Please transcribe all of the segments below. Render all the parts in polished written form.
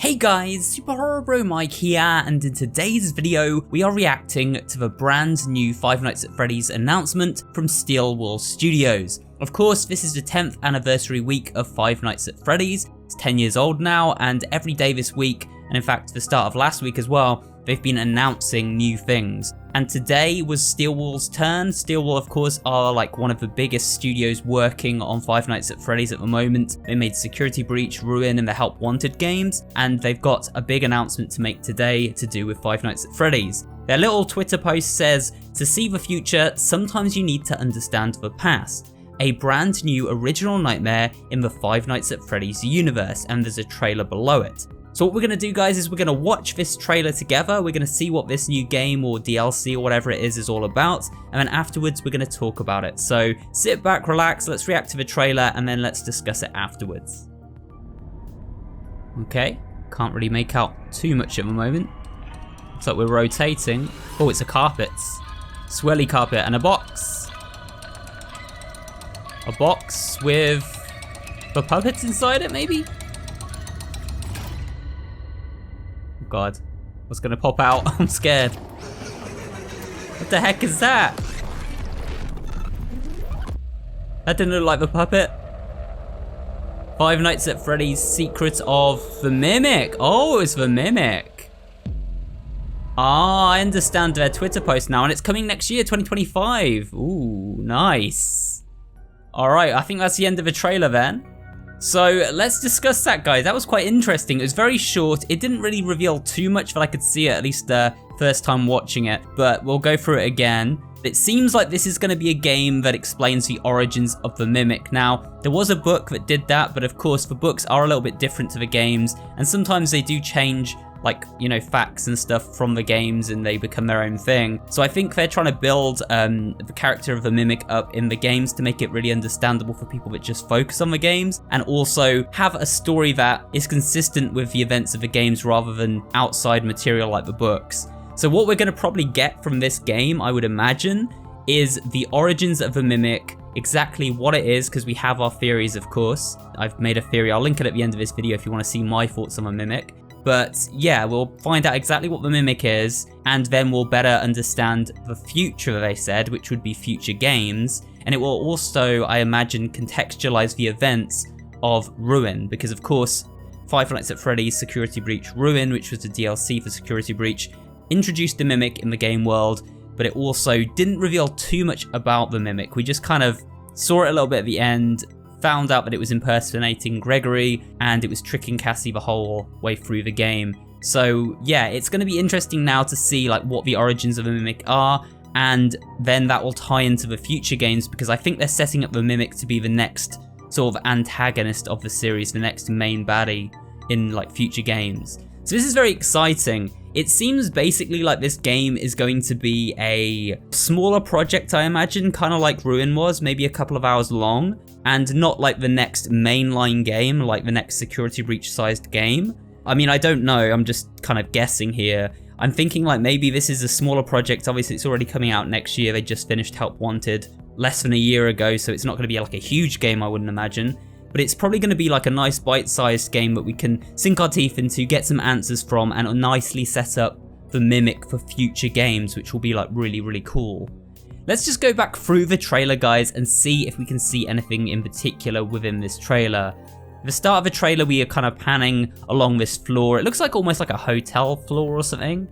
Hey guys, SuperHorrorBro Mike here, and in today's video, we are reacting to the brand new Five Nights at Freddy's announcement from Steel Wool Studios. Of course, this is the 10th anniversary week of Five Nights at Freddy's. It's 10 years old now, and every day this week, and in fact the start of last week as well, they've been announcing new things. And today was Steel Wool's turn. Steel Wool, of course, are like one of the biggest studios working on Five Nights at Freddy's at the moment. They made Security Breach, Ruin, and the Help Wanted games, and they've got a big announcement to make today to do with Five Nights at Freddy's. Their little Twitter post says, "To see the future, sometimes you need to understand the past. A brand new original nightmare in the Five Nights at Freddy's universe," and there's a trailer below it. So what we're going to do, guys, is we're going to watch this trailer together. We're going to see what this new game or DLC or whatever it is all about, and then afterwards we're going to talk about it. So sit back, relax, let's react to the trailer, and then let's discuss it afterwards. Okay, can't really make out too much at the moment. Looks like we're rotating. Oh, it's a carpet. Swirly carpet and a box. A box with the puppets inside it, maybe? God, what's gonna pop out? I'm scared. What the heck is that? That didn't look like the puppet. Five Nights at Freddy's Secret of the Mimic. Oh, it's the Mimic. Ah, I understand their Twitter post now, and it's coming next year, 2025. Ooh, nice. All right, I think that's the end of the trailer then. So let's discuss that, guys. That was quite interesting. It was very short. It didn't really reveal too much that I could see at least the first time watching it, but we'll go through it again. It seems like this is going to be a game that explains the origins of the Mimic. Now, there was a book that did that, but of course the books are a little bit different to the games, and sometimes they do change, like, you know, facts and stuff from the games and they become their own thing. So I think they're trying to build the character of the Mimic up in the games to make it really understandable for people that just focus on the games, and also have a story that is consistent with the events of the games rather than outside material like the books. So what we're going to probably get from this game, I would imagine, is the origins of the Mimic, exactly what it is, because we have our theories, of course. I've made a theory, I'll link it at the end of this video if you want to see my thoughts on the Mimic. But yeah, we'll find out exactly what the Mimic is, and then we'll better understand the future, they said, which would be future games. And it will also, I imagine, contextualize the events of Ruin, because of course, Five Nights at Freddy's Security Breach Ruin, which was the DLC for Security Breach, introduced the Mimic in the game world, but it also didn't reveal too much about the Mimic. We just kind of saw it a little bit at the end, found out that it was impersonating Gregory, and it was tricking Cassie the whole way through the game. So yeah, it's going to be interesting now to see like what the origins of the Mimic are, and then that will tie into the future games, because I think they're setting up the Mimic to be the next sort of antagonist of the series, the next main baddie in like future games. So this is very exciting. It seems basically like this game is going to be a smaller project, I imagine, kind of like Ruin was, maybe a couple of hours long, and not like the next mainline game, like the next Security Breach sized game. I mean, I don't know, I'm just kind of guessing here. I'm thinking like maybe this is a smaller project. Obviously it's already coming out next year. They just finished Help Wanted less than a year ago, so it's not going to be like a huge game, I wouldn't imagine. But it's probably going to be like a nice bite-sized game that we can sink our teeth into, get some answers from, and nicely set up the Mimic for future games, which will be like really, really cool. Let's just go back through the trailer, guys, and see if we can see anything in particular within this trailer. At the start of the trailer, we are kind of panning along this floor. It looks like almost like a hotel floor or something.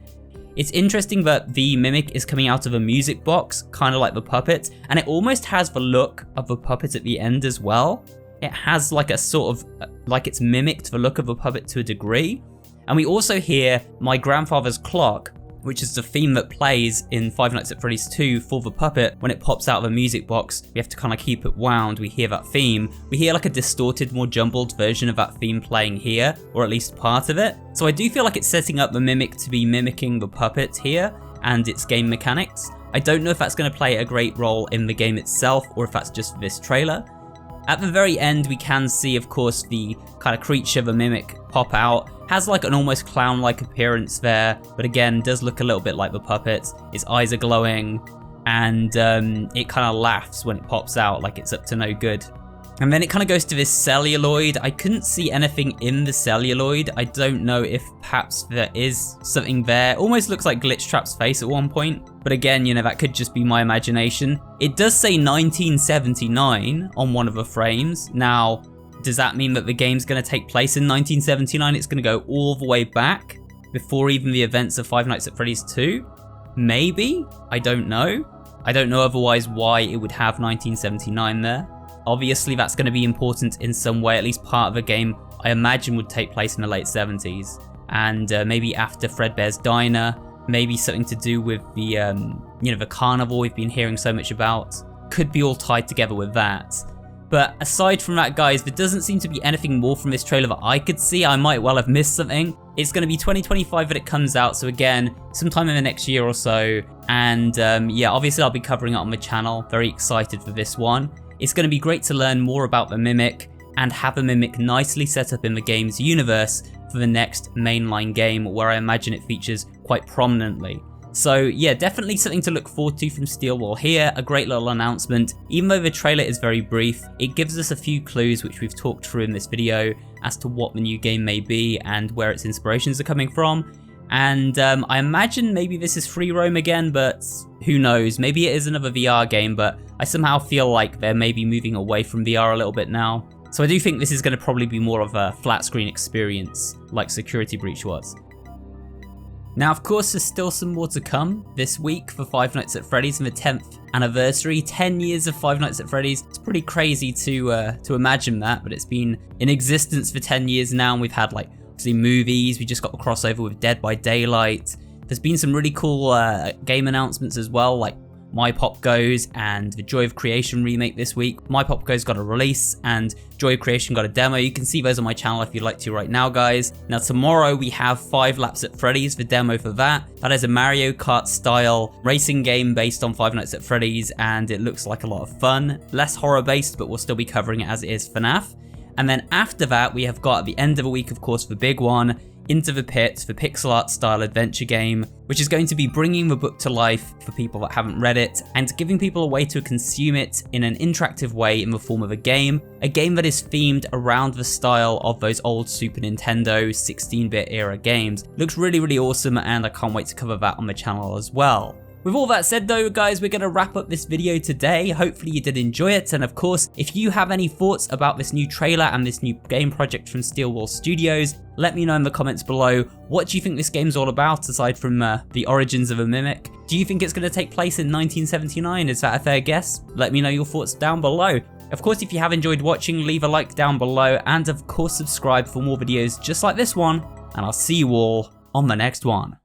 It's interesting that the Mimic is coming out of a music box, kind of like the puppet, and it almost has the look of the puppet at the end as well. It has like a sort of, like it's mimicked the look of a puppet to a degree. And we also hear My Grandfather's Clock, which is the theme that plays in Five Nights at Freddy's 2 for the puppet. When it pops out of a music box, we have to kind of keep it wound. We hear that theme. We hear like a distorted, more jumbled version of that theme playing here, or at least part of it. So I do feel like it's setting up the Mimic to be mimicking the puppet here and its game mechanics. I don't know if that's going to play a great role in the game itself, or if that's just this trailer. At the very end, we can see, of course, the kind of creature, the Mimic, pop out. Has like an almost clown-like appearance there, but again, does look a little bit like the puppet. Its eyes are glowing, and it kind of laughs when it pops out, like it's up to no good. And then it kind of goes to this celluloid. I couldn't see anything in the celluloid. I don't know if perhaps there is something there. Almost looks like Glitchtrap's face at one point. But again, you know, that could just be my imagination. It does say 1979 on one of the frames. Now, does that mean that the game's going to take place in 1979? It's going to go all the way back before even the events of Five Nights at Freddy's 2? Maybe? I don't know. I don't know otherwise why it would have 1979 there. Obviously, that's going to be important in some way. At least part of the game, I imagine, would take place in the late 70s. And maybe after Fredbear's Diner, maybe something to do with the, you know, the carnival we've been hearing so much about. Could be all tied together with that. But aside from that, guys, there doesn't seem to be anything more from this trailer that I could see. I might well have missed something. It's going to be 2025 that it comes out, so again, sometime in the next year or so. And yeah, obviously I'll be covering it on my channel. Very excited for this one. It's going to be great to learn more about the Mimic and have the Mimic nicely set up in the game's universe for the next mainline game, where I imagine it features quite prominently. So yeah, definitely something to look forward to from Steelwall here, a great little announcement. Even though the trailer is very brief, it gives us a few clues which we've talked through in this video as to what the new game may be and where its inspirations are coming from. And I imagine maybe this is free roam again, but who knows, maybe it is another VR game, but I somehow feel like they're maybe moving away from VR a little bit now. So I do think this is going to probably be more of a flat screen experience, like Security Breach was. Now, of course, there's still some more to come this week for Five Nights at Freddy's and the 10th anniversary. 10 years of Five Nights at Freddy's. It's pretty crazy to imagine that, but it's been in existence for 10 years now, and we've had like obviously movies. We just got a crossover with Dead by Daylight. There's been some really cool game announcements as well, like My Pop Goes and the Joy of Creation remake this week. My Pop Goes got a release and Joy of Creation got a demo. You can see those on my channel if you'd like to right now, guys. Now tomorrow we have 5 Laps at Freddy's, the demo for that. That is a Mario Kart style racing game based on Five Nights at Freddy's, and it looks like a lot of fun. Less horror based, but we'll still be covering it as it is FNAF. And then after that, we have got at the end of the week, of course, the big one, Into the Pit, the pixel art style adventure game, which is going to be bringing the book to life for people that haven't read it and giving people a way to consume it in an interactive way in the form of a game that is themed around the style of those old Super Nintendo 16-bit era games. Looks really, really awesome, and I can't wait to cover that on the channel as well. With all that said though, guys, we're going to wrap up this video today. Hopefully you did enjoy it, and of course, if you have any thoughts about this new trailer and this new game project from Steelwall Studios, let me know in the comments below. What do you think this game's all about, aside from the origins of a Mimic? Do you think it's going to take place in 1979? Is that a fair guess? Let me know your thoughts down below. Of course, if you have enjoyed watching, leave a like down below, and of course subscribe for more videos just like this one, and I'll see you all on the next one.